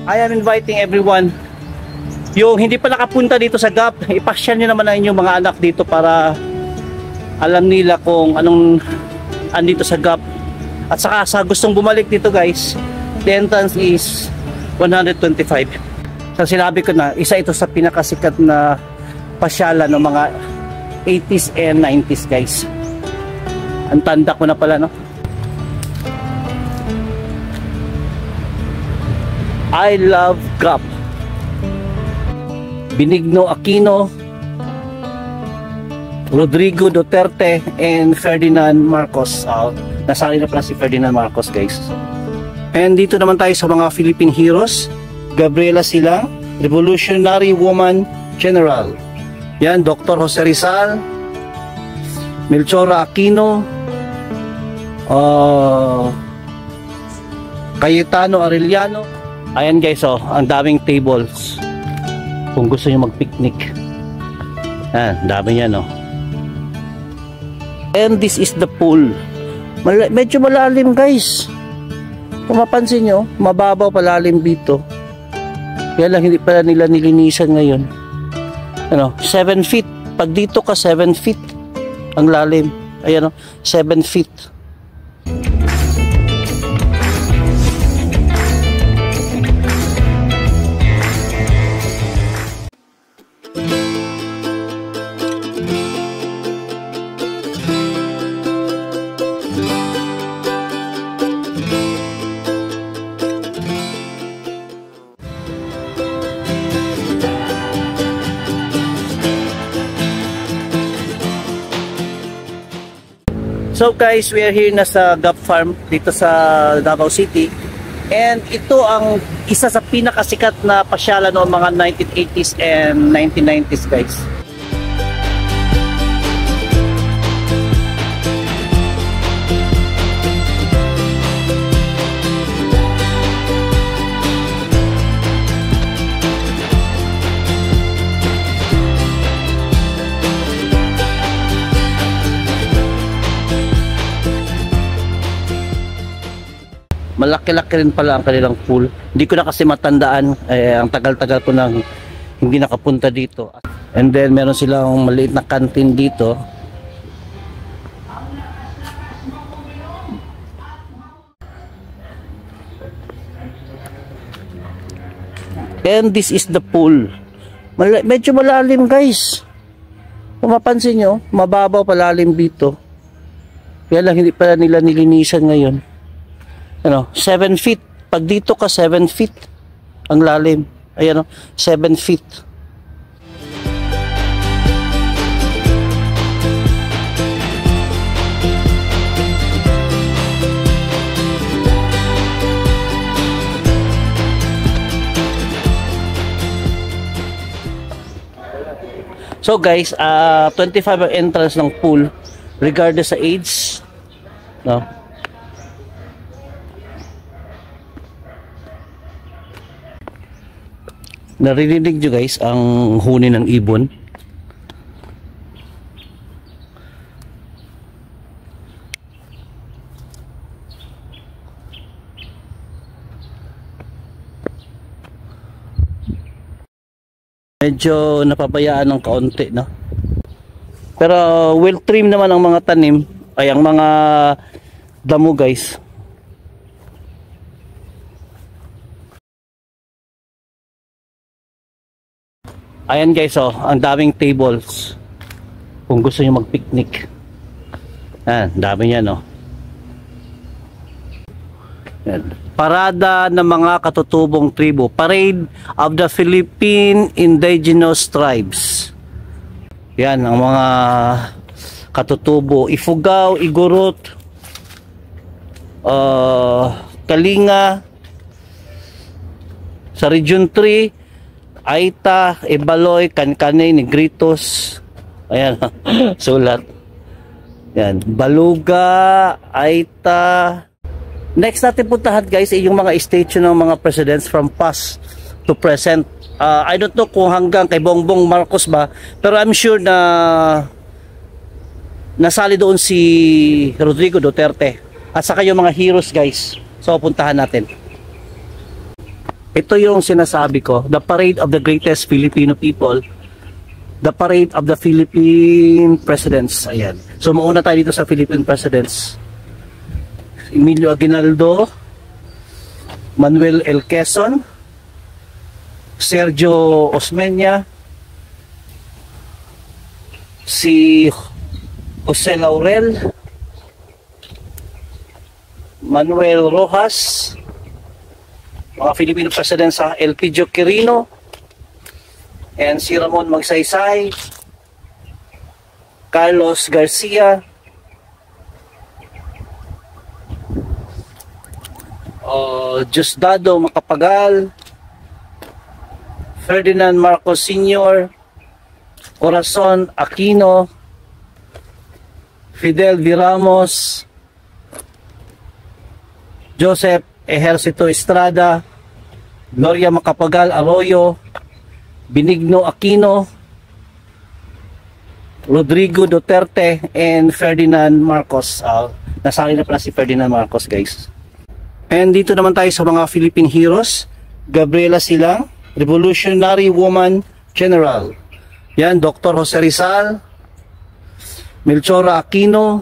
I am inviting everyone, yung hindi pa nakapunta dito sa GAP, ipasyal nyo naman ang inyong mga anak dito para alam nila kung anong andito sa GAP. At saka sa gustong bumalik dito guys, the entrance is 125. So sinabi ko na, isa ito sa pinakasikat na pasyalan ng mga 80s and 90s guys. Ang tanda ko na pala, no? I love GAP. Benigno Aquino, Rodrigo Duterte, and Ferdinand Marcos. Nasali na pala si Ferdinand Marcos guys. And dito naman tayo sa mga Philippine heroes. Gabriela Silang, Revolutionary Woman General. Yan, Dr. Jose Rizal, Melchora Aquino, Cayetano Arellano. Ayan guys, ang daming tables kung gusto nyo mag-picnic. Dami yan, And this is the pool. Medyo malalim guys. Kung mapansin nyo, mababaw palalim dito. Kaya lang hindi pala nila nilinisan ngayon. 7 feet. Pag dito ka 7 feet ang lalim. Ayan 7 feet. So guys, we are here na sa GAP Farm dito sa Davao City. And ito ang isa sa pinakasikat na pasyalan noong mga 1980s and 1990s guys. Malaki-laki rin pala ang kanilang pool. Hindi ko na kasi matandaan. Ang tagal-tagal ko nang hindi nakapunta dito. And then meron silang maliit na canteen dito. And this is the pool. Medyo malalim guys. Kung mapansin nyo, mababaw palalim dito. Kaya lang hindi pala nila nilinisan ngayon. 7 feet. Pag dito ka 7 feet ang lalim. Ayan 7 feet. So guys, 25 ang entrance ng pool regardless sa age, no? Naririnig nyo guys ang huni ng ibon. Medyo napabayaan ng kaunti, no? Pero well trim naman ang mga tanim, ay ang mga damo guys. Ayan guys, ang daming tables kung gusto nyo mag-picnic. Dami yan, Parada ng mga katutubong tribo. Parade of the Philippine Indigenous Tribes. Yan, ang mga katutubo. Ifugao, Igorot, Kalinga, sa Region 3, Aita, Ibaloy, Kankanay, Negritos. Ayan, sulat. Yan, Baluga, Aita. Next natin puntahan guys ay yung mga statue ng mga presidents from past to present. I don't know kung hanggang kay Bongbong Marcos ba, pero I'm sure na nasali doon si Rodrigo Duterte at saka yung mga heroes guys. So puntahan natin. Ito yung sinasabi ko, the parade of the greatest Filipino people, the parade of the Philippine presidents. Ayan. So mauna tayo dito sa Philippine presidents. Emilio Aguinaldo, Manuel L. Quezon, Sergio Osmeña, si Jose Laurel, Manuel Rojas, mga Filipino presidents sa Elpidio Quirino, and si Ramon Magsaysay, Carlos Garcia, Diosdado Macapagal, Ferdinand Marcos Sr., Corazon Aquino, Fidel V. Ramos, Joseph Ejercito Estrada, Gloria Macapagal Arroyo, Benigno Aquino, Rodrigo Duterte, and Ferdinand Marcos. Nasali na pala si Ferdinand Marcos, guys. And dito naman tayo sa mga Philippine heroes. Gabriela Silang, Revolutionary Woman General. Yan, Dr. Jose Rizal, Melchora Aquino,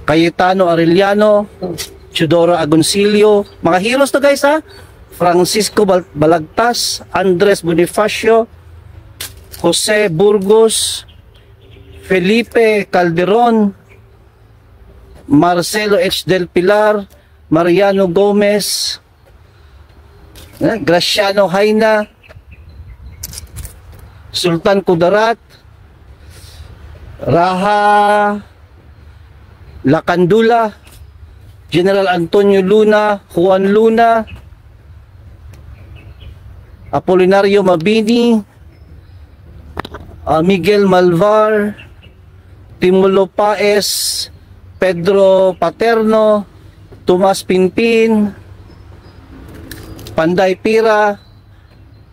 Cayetano Arellano, Teodoro Agoncillo, mga heroes to, guys, ha. Francisco Balagtas, Andres Bonifacio, Jose Burgos, Felipe Calderon, Marcelo H. Del Pilar, Mariano Gomez, Graciano Haina, Sultan Kudarat, Raha Lacandula, General Antonio Luna, Juan Luna, Apolinario Mabini, Miguel Malvar, Timulo Paez, Pedro Paterno, Tomas Pinpin, Panday Pira.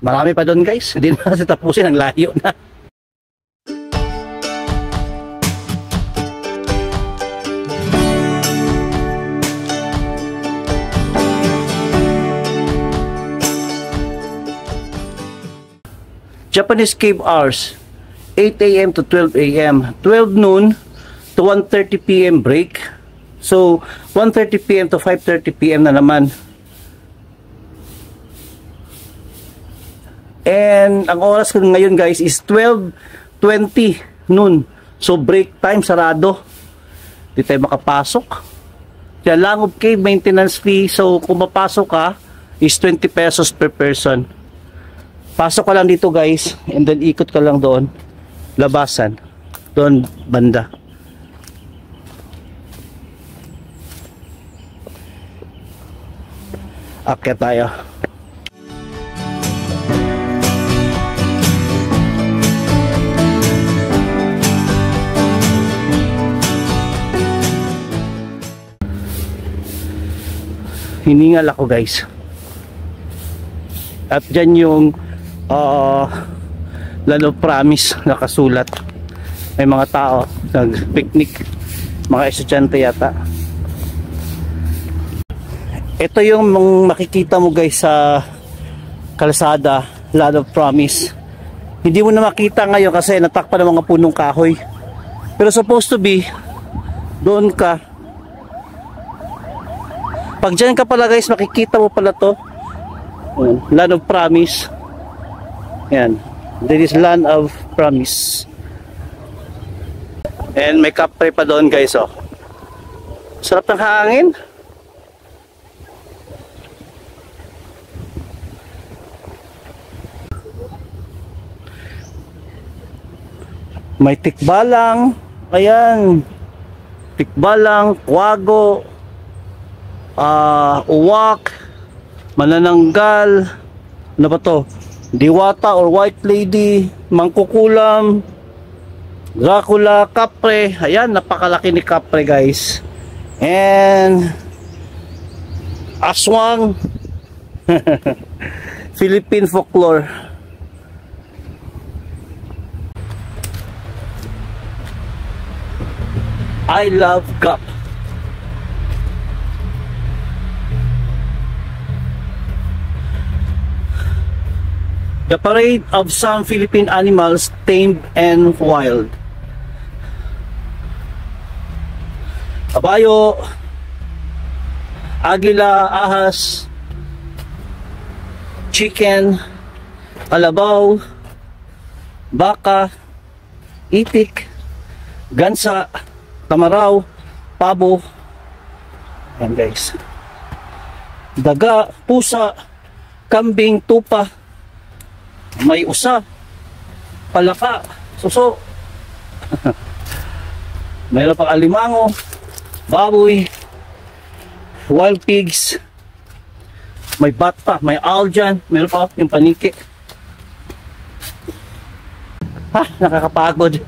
Marami pa doon, guys. Hindi na kasi tapusin, ang layo na. Japanese cave hours, 8 a.m. to 12 a.m. 12 noon to 1:30 p.m. break. So 1:30 p.m. to 5:30 p.m. na naman. And ang oras ko ngayon, guys, is 12:20 noon. So break time, sarado. Di tayo makapasok. Kaya Langob Cave maintenance fee. So kung mapasok ka, is 20 pesos per person. Pasok ka lang dito, guys, and then ikot ka lang doon, labasan, doon banda. Akyat tayo. Hiningal ako, guys. At dyan yung Land of Promise nakasulat. May mga tao nag-picnic, mga estudyante yata. Ito yung makikita mo, guys, sa kalsada, Land of Promise. Hindi mo na makita ngayon kasi natakpan ng mga punong kahoy. Pero supposed to be doon ka. Pag dyan ka pala, guys, makikita mo pala to, Land of Promise. Yan, there is Land of Promise. And may kapre pa doon, guys, oh. Sarap ng hangin. May tikbalang, ayan, tikbalang, kwago, uwak, manananggal, ano ba to? Diwata or White Lady, Mangkukulam, Dracula, Kapre. Ayan, napakalaki ni Kapre, guys. And Aswang. Philippine folklore. I love Kap. The parade of some Philippine animals tamed and wild. Kabayo, agila, ahas, chicken, kalabaw, baka, itik, gansa, tamaraw, pabo. Ayan guys. Daga, pusa, kambing, tupa, may usa, palaka, suso. Mayroon pang alimango, baboy, wild pigs, may bat pa, may owl dyan, mayroon pa yung paniki. Ha, nakakapagod.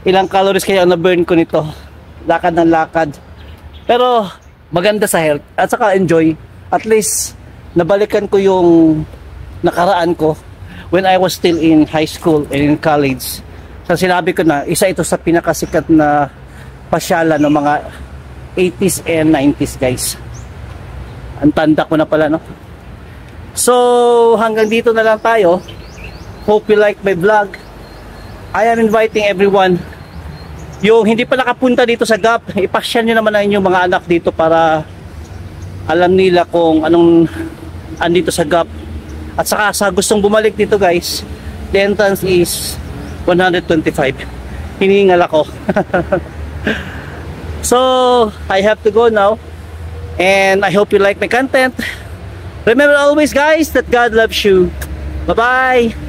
Ilang calories kaya na-burn ko nito. Lakad ng lakad. Pero maganda sa health at saka enjoy. At least nabalikan ko yung nakaraan ko when I was still in high school and in college. So sinabi ko na, isa ito sa pinakasikat na pasyalan ng mga 80s and 90s guys. Ang tanda ko na pala, no? So hanggang dito na lang tayo. Hope you like my vlog. I am inviting everyone, yung hindi pa nakapunta dito sa GAP, ipasyal nyo naman ang inyong mga anak dito para alam nila kung anong andito sa GAP. At saka sa gustong bumalik dito guys, the entrance is 125. Hiningal ako. So I have to go now, and I hope you like my content. Remember always guys that God loves you. Bye bye.